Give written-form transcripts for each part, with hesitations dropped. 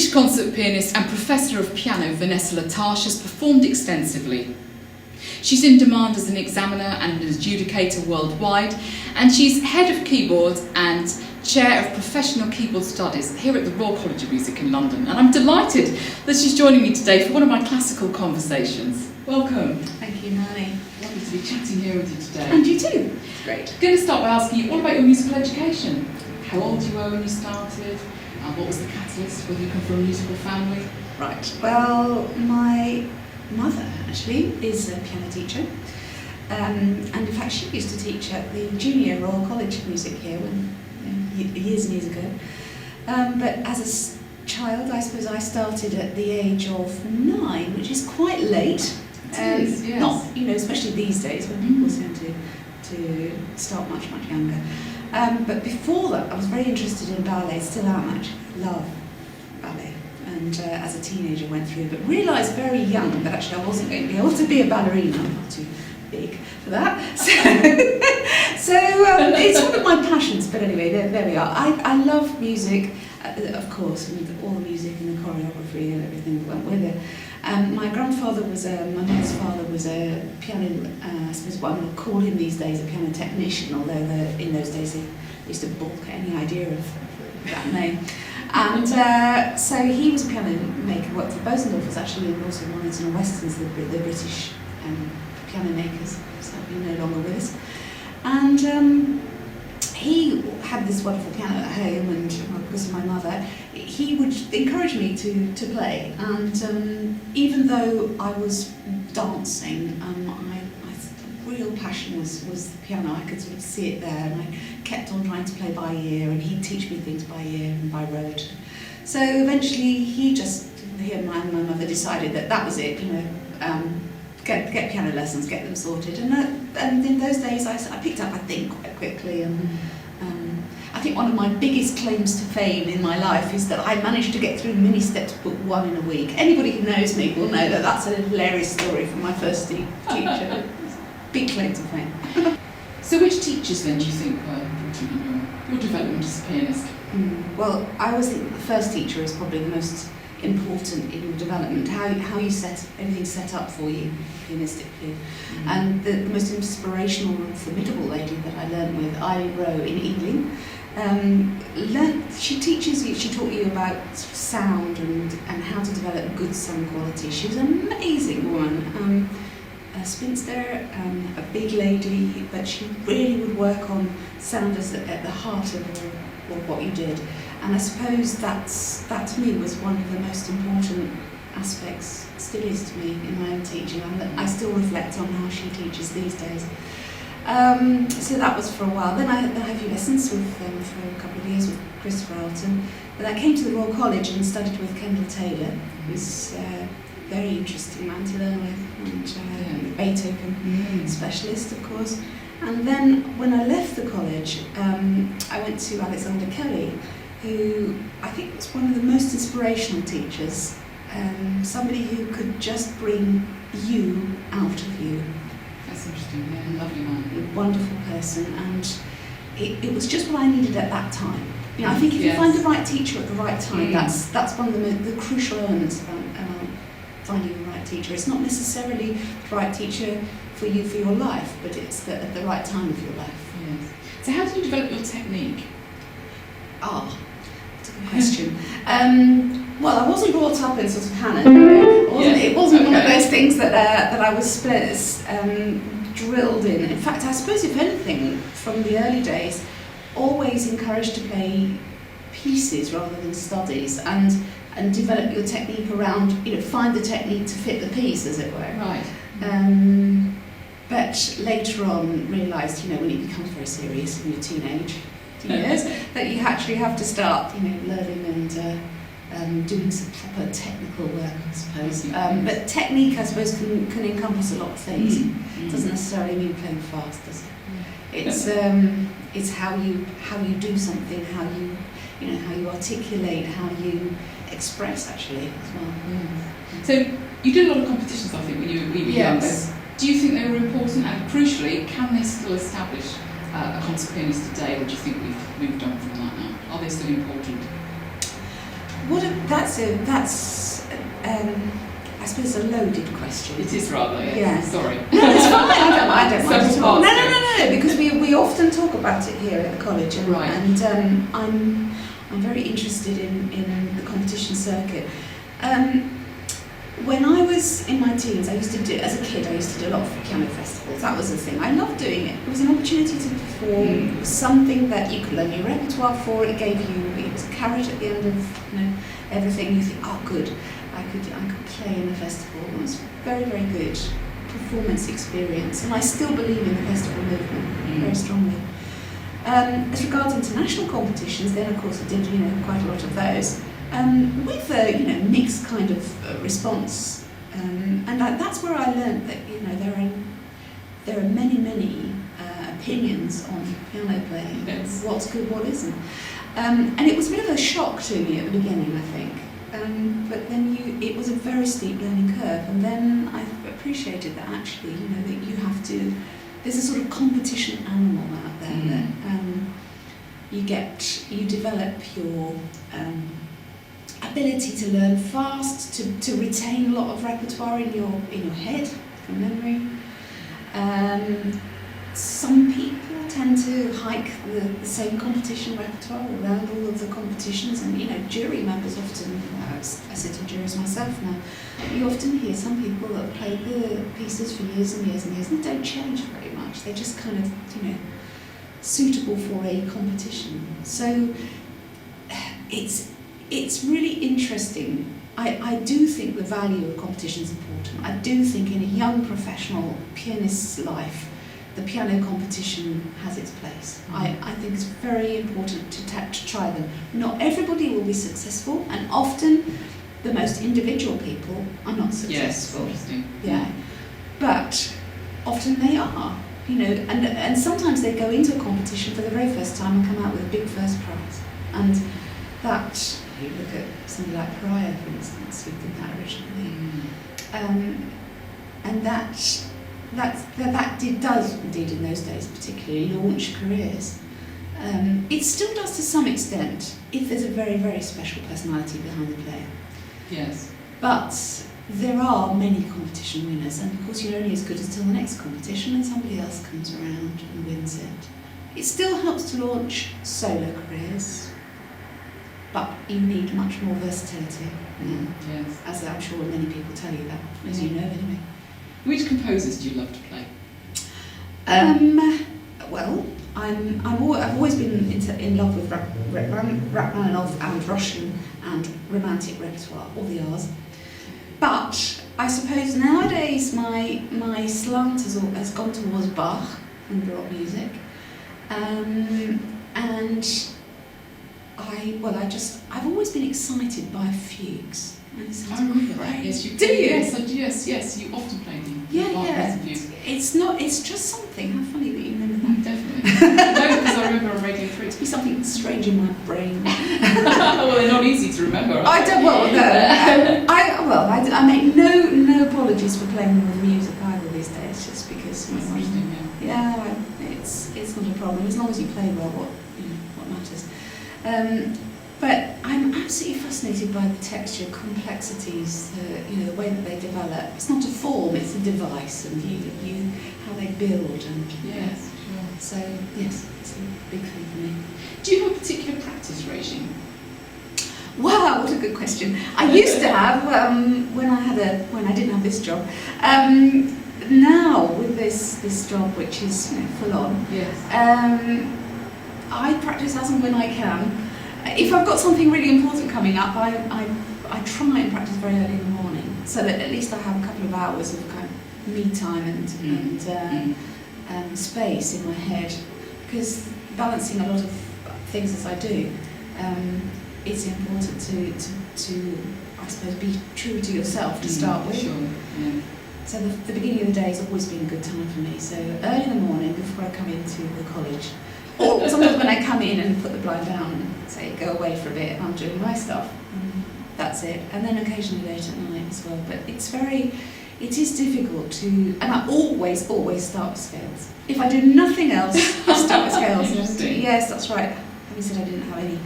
British concert pianist and professor of piano Vanessa Latarche has performed extensively. She's in demand as an examiner and an adjudicator worldwide, and she's head of keyboard and chair of professional keyboard studies here at the Royal College of Music in London. And I'm delighted that she's joining me today for one of my classical conversations. Welcome. Thank you, Melanie. Lovely to be chatting here with you today. And you too. It's great. I'm going to start by asking you all about your musical education. How old you were when you started? What was the catalyst? Whether you come from a musical family? Right. Well, my mother actually is a piano teacher, and in fact she used to teach at the Junior Royal College of Music here years and years ago. But as a child, I suppose I started at the age of 9, which is quite late. It is, yes. Not, especially these days when people tend to start much younger. But before that, I was very interested in ballet, still am actually. Love ballet. And as a teenager went through, but realised very young that actually I wasn't going to be able to be a ballerina. I'm not too big for that. So it's one of my passions, but anyway, there we are. I love music, of course, and all the music and the choreography and everything that went with it. My grandfather was my mother's father was a piano, I suppose what I'm going to call him these days, a piano technician, although in those days they used to balk at any idea of that name. And so he was a piano maker, worked for Bosendorf's actually, and also Mornington and Weston's, the British piano makers, sadly no longer with us. And he had this wonderful piano at home, and because of my mother, he would encourage me to play. And even though I was dancing, my real passion was the piano. I could sort of see it there, and I kept on trying to play by ear, and he'd teach me things by ear and by rote. So eventually, he and my mother decided that was it. Get piano lessons, get them sorted, and in those days I picked up, I think, quite quickly. And I think one of my biggest claims to fame in my life is that I managed to get through mini steps book 1 in a week. Anybody who knows me will know that that's a hilarious story from my first teacher. Big claim to fame. So which teachers then do you think were important in your development as a pianist? Well, I always think the first teacher is probably the most important in your development, how you set everything set up for you pianistically. And the most inspirational and formidable lady that I learned with, Eileen Rowe in Ealing, she taught you about sound and how to develop good sound quality. She was an amazing woman, a spinster, a big lady, but she really would work on sound as at the heart of what you did. And I suppose that to me was one of the most important aspects, still is to me, in my own teaching. I still reflect on how she teaches these days. So that was for a while. Then I had a few lessons with for a couple of years with Christopher Alton. But I came to the Royal College and studied with Kendall Taylor, who's a very interesting man to learn with, and Beethoven specialist, of course. And then when I left the college, I went to Alexander Kelly, who I think was one of the most inspirational teachers, somebody who could just bring you out of you. That's interesting, yeah, lovely man. A wonderful person, and it was just what I needed at that time. I think if you find the right teacher at the right time, that's one of the crucial elements about finding the right teacher. It's not necessarily the right teacher for you for your life, but it's at the right time of your life. Yes. So how did you develop your technique? That's a good question. Well, I wasn't brought up in sort of canon. It wasn't one of those things that I was drilled in. In fact, I suppose if anything, from the early days, always encouraged to play pieces rather than studies, and develop your technique around, find the technique to fit the piece, as it were. Right. But later on realised, when it becomes very serious in your teenage years, that you actually have to start, learning and doing some proper technical work, I suppose. But technique, I suppose, can encompass a lot of things. It doesn't necessarily mean playing fast, does it? It's how you do something, how you articulate, how you express, actually, as well. So you did a lot of competitions, I think, when you were younger. Do you think they were important, and crucially, can they still establish a concert pianist today, or do you think we've moved on from that now? Are they still important? I suppose a loaded question. It is rather, yes. Yeah. Sorry. No, it's fine. I don't mind at all. Several No, because we often talk about it here at the college, and, Right. and I'm very interested in the competition circuit. When I was in my teens, as a kid, I used to do a lot of piano festivals. That was the thing. I loved doing it. It was an opportunity to perform. It was something that you could learn your repertoire for. It was a carrot at the end of everything. You think, oh, good, I could play in the festival. It was very, very good performance experience, and I still believe in the festival movement very strongly. As regards international competitions, then of course I did quite a lot of those. With a mixed kind of response, and that's where I learned that there are many opinions on piano playing. Yes. What's good, what isn't, and it was a bit of a shock to me at the beginning, I think. But then it was a very steep learning curve, and then I appreciated that actually, that you have to. There's a sort of competition animal out there that you develop your ability to learn fast, to retain a lot of repertoire in your head from memory. Some people tend to hike the same competition repertoire around all of the competitions, and jury members often. I sit in juries myself now. You often hear some people that play the pieces for years and years and years and don't change very much. They're just kind of suitable for a competition. So it's really interesting. I do think the value of competition is important. I do think in a young professional pianist's life, the piano competition has its place. I think it's very important to try them. Not everybody will be successful, and often the most individual people are not successful. Yes, interesting. Yeah, but often they are. And sometimes they go into a competition for the very first time and come out with a big first prize. And that, you look at somebody like Pariah, for instance, who did that originally. And that does indeed in those days particularly launch careers. It still does to some extent if there's a very, very special personality behind the player. Yes. But there are many competition winners, and of course you're only as good as till the next competition and somebody else comes around and wins it. It still helps to launch solo careers, but you need much more versatility. Yes. As I'm sure many people tell you that, as you know anyway. Which composers do you love to play? Well, I've always been in love with Rachmaninoff and Russian and romantic repertoire, all the R's. But I suppose nowadays my slant has gone towards Bach and Baroque music, and I've always been excited by fugues. I remember that. Yes, you do. Yes, you often play them. Yeah. It's just something. How funny that you remember that. Definitely. No, because I remember on Radio 3. It's be something strange in my brain. Well, they're not easy to remember. I don't. Well, no. I make no apologies for playing them with music either these days, just because. It's not a problem as long as you play well. What matters. But I'm absolutely fascinated by the texture, complexities, the way that they develop. It's not a form; it's a device, and how they build. And yes, sure. So yes, it's a big thing for me. Do you have a particular practice regime? Wow, what a good question. I used to have when I didn't have this job. Now with this job, which is full on, yes. I practice as and when I can. If I've got something really important coming up, I try and practice very early in the morning, so that at least I have a couple of hours of kind of me time and space in my head. Because balancing a lot of things as I do, it's important to I suppose be true to yourself to start with. Sure. Yeah. So the beginning of the day has always been a good time for me. So early in the morning before I come into the college. Or sometimes when I come in and put the blind down and say, go away for a bit, and I'm doing my stuff. That's it. And then occasionally late at night as well. But it is difficult to, and I always start with scales. If I do nothing else, I start with scales. Interesting. Yes, that's right. Having said I didn't have any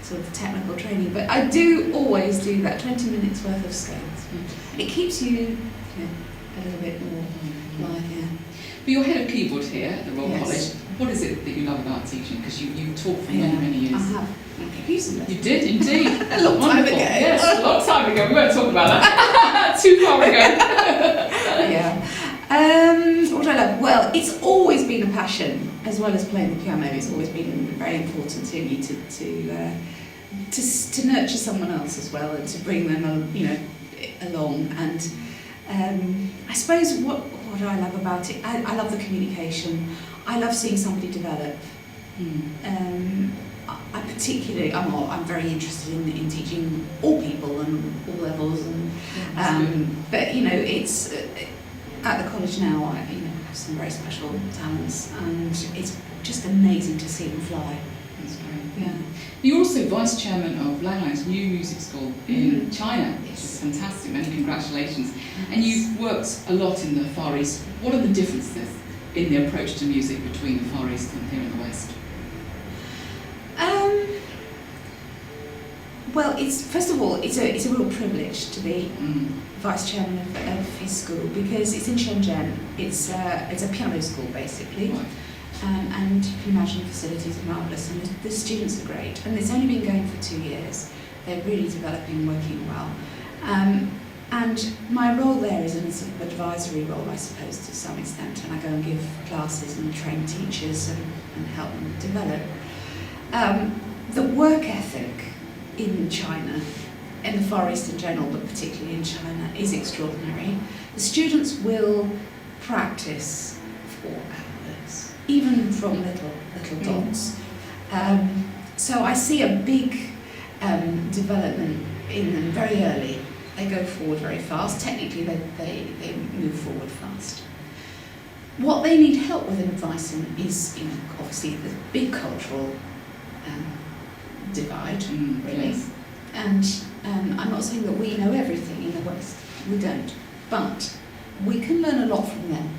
sort of technical training, but I do always do that 20 minutes worth of scales. And it keeps you, a little bit more live, yeah. But you're head of keyboard here at the Royal Yes. College. What is it that you love about teaching? Because you taught for many years. I have. Recently. You did indeed. A long time ago. Yes, a long time ago. We won't talk about that. Too far ago. Yeah. What do I love? Well, it's always been a passion, as well as playing the piano. It's always been very important to me to nurture someone else as well, and to bring them, along. And I suppose what do I love about it? I love the communication. I love seeing somebody develop. I particularly, I'm very interested in teaching all people and all levels, and but it's at the college now. I have some very special talents, and it's just amazing to see them fly. That's great. Yeah. You're also vice chairman of Langlang's new music school in China, which Yes. is fantastic. Many congratulations. And you've worked a lot in the Far East. What are the differences in the approach to music between the Far East and here in the West? Well, first of all, it's a real privilege to be vice chairman of his school, because it's in Shenzhen. It's a piano school basically, Right. and you can imagine the facilities are marvellous, and the students are great. And it's only been going for 2 years. They're really developing, working well. And my role there is in a sort of advisory role, I suppose, to some extent, and I go and give classes and train teachers and help them develop. The work ethic in China, in the Far East in general, but particularly in China, is extraordinary. The students will practice for hours, even from little dots. So I see a big development in them very early. They go forward very fast. Technically, they move forward fast. What they need help with and advice in is, obviously, the big cultural divide, really. Yes. And I'm not saying that we know everything in the West. We don't. But we can learn a lot from them,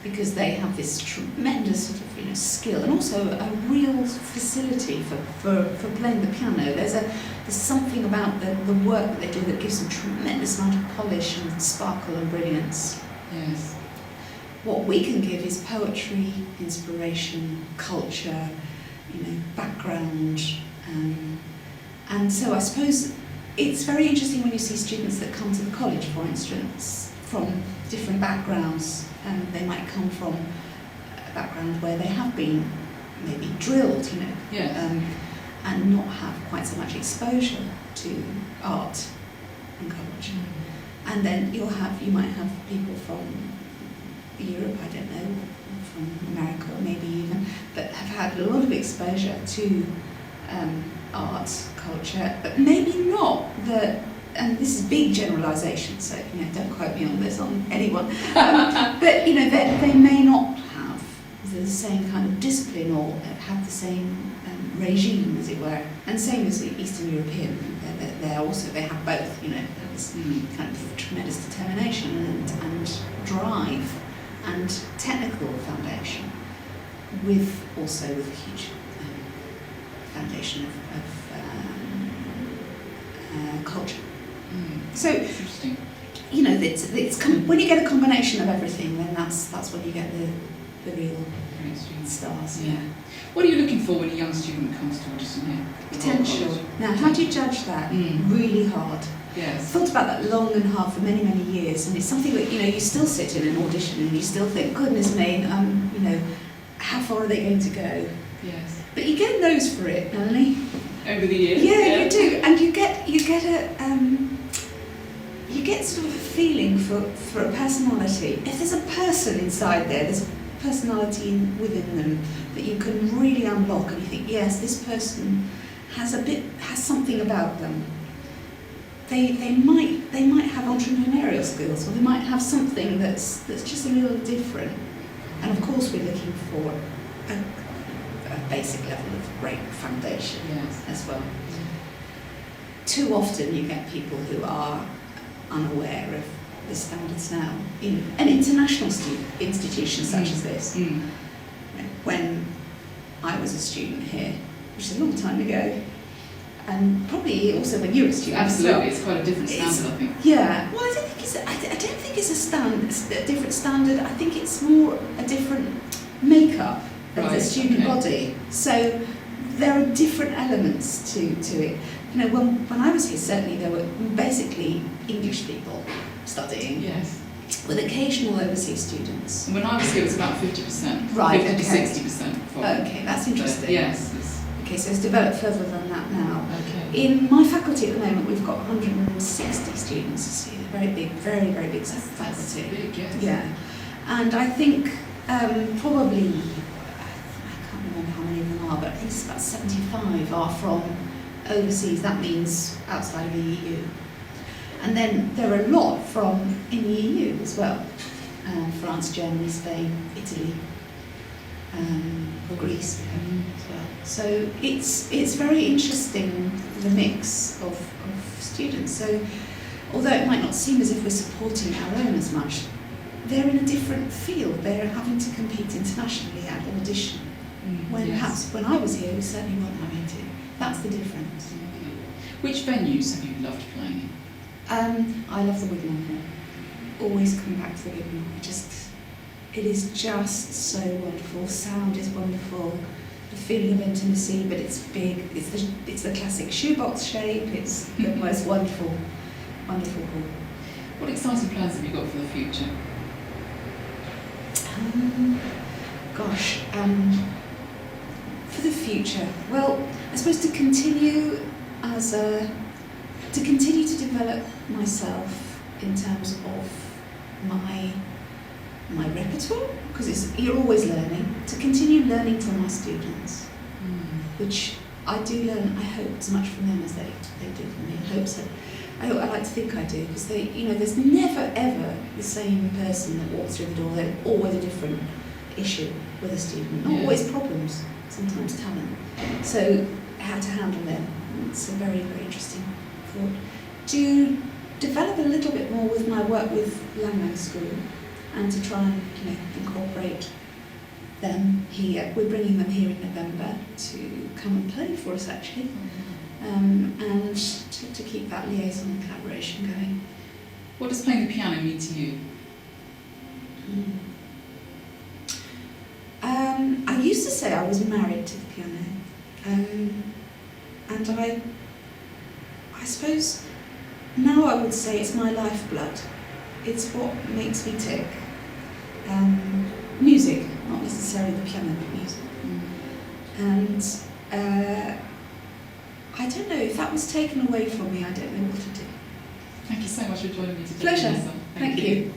because they have this tremendous sort of skill, and also a real facility for playing the piano. There's something about the work that they do that gives them tremendous amount of polish and sparkle and brilliance. Yes. What we can give is poetry, inspiration, culture, background, and so I suppose it's very interesting when you see students that come to the college, for instance, from different backgrounds, and they might come from a background where they have been maybe drilled, Yes. and not have quite so much exposure to art in college. And then you might have people from Europe, I don't know, from America maybe even, that have had a lot of exposure to art, culture, but maybe not and this is big generalisation, so don't quote me on this on anyone, but they may not have the same kind of discipline or have the same regime, as it were. And same as the Eastern European, they have both, this kind of tremendous determination and drive and technical foundation, with a huge foundation of culture. So, Interesting. when you get a combination of everything, then that's when you get the real Great students. stars. Yeah. What are you looking for when a young student comes to audition here? Potential. Now, how do you judge that? Really hard. Yes. I've thought about that long and hard for many, many years, and it's something that you still sit in an audition and you still think, goodness me, how far are they going to go? Yes. But you get no's for it, Melanie. Over the years. Yeah, you do, and you get sort of a feeling for a personality. If there's a person inside there's a personality within them that you can really unlock, and you think, yes, this person has something about them. They might have entrepreneurial skills, or they might have something that's just a little different. And of course, we're looking for a basic level of great foundation as well. Too often you get people who are unaware of the standards now in an international institution such as this. When I was a student here, which is a long time ago, and probably also when you're a student. Absolutely, it's quite a different standard, I think. Yeah, well, I don't think it's a different standard. I think it's more a different makeup of the student body. So there are different elements to it. You know, when I was here, certainly there were basically English people studying. Yes. With occasional overseas students. And when I was here, it was about 50%. Right, 50 okay. to 60%. Okay, that's interesting. Yes. Okay, so it's developed further than that now. Okay. In my faculty at the moment, we've got 160 students. It's a very big, very, very big faculty. That's big, yes. Yeah. And I think probably, I can't remember how many of them are, but I think it's about 75 are from overseas. That means outside of the EU. And then there are a lot from in the EU as well. France, Germany, Spain, Italy, Greece as well. So it's very interesting, the mix of students. So although it might not seem as if we're supporting our own as much, they're in a different field. They're having to compete internationally at audition. When perhaps when I was here, we certainly weren't having to. That's the difference. Okay. Which venues have you loved playing in? I love the Wigmore Hall. Always come back to the Wigmore. It is just so wonderful. Sound is wonderful. The feeling of intimacy, but it's big. It's the classic shoebox shape. It's the most wonderful, wonderful hall. What exciting plans have you got for the future? For the future, well, I suppose to continue to develop myself in terms of my repertoire, because you're always learning. To continue learning from my students, which I do learn, I hope, as much from them as they do from me. I hope so. I like to think I do, because there's never ever the same person that walks through the door. There's always a different issue with a student. Not always problems, sometimes talent. So how to handle them. It's a very, very interesting thought. To develop a little bit more with my work with Langland School, and to try and incorporate them here. We're bringing them here in November to come and play for us, actually, and to keep that liaison and collaboration going. What does playing the piano mean to you? I used to say I was married to the piano, and I suppose now I would say it's my lifeblood. It's what makes me tick. Music, not necessarily the piano, but music. And I don't know, if that was taken away from me, I don't know what to do. Thank you so much for joining me today. Pleasure. Vanessa. Thank you.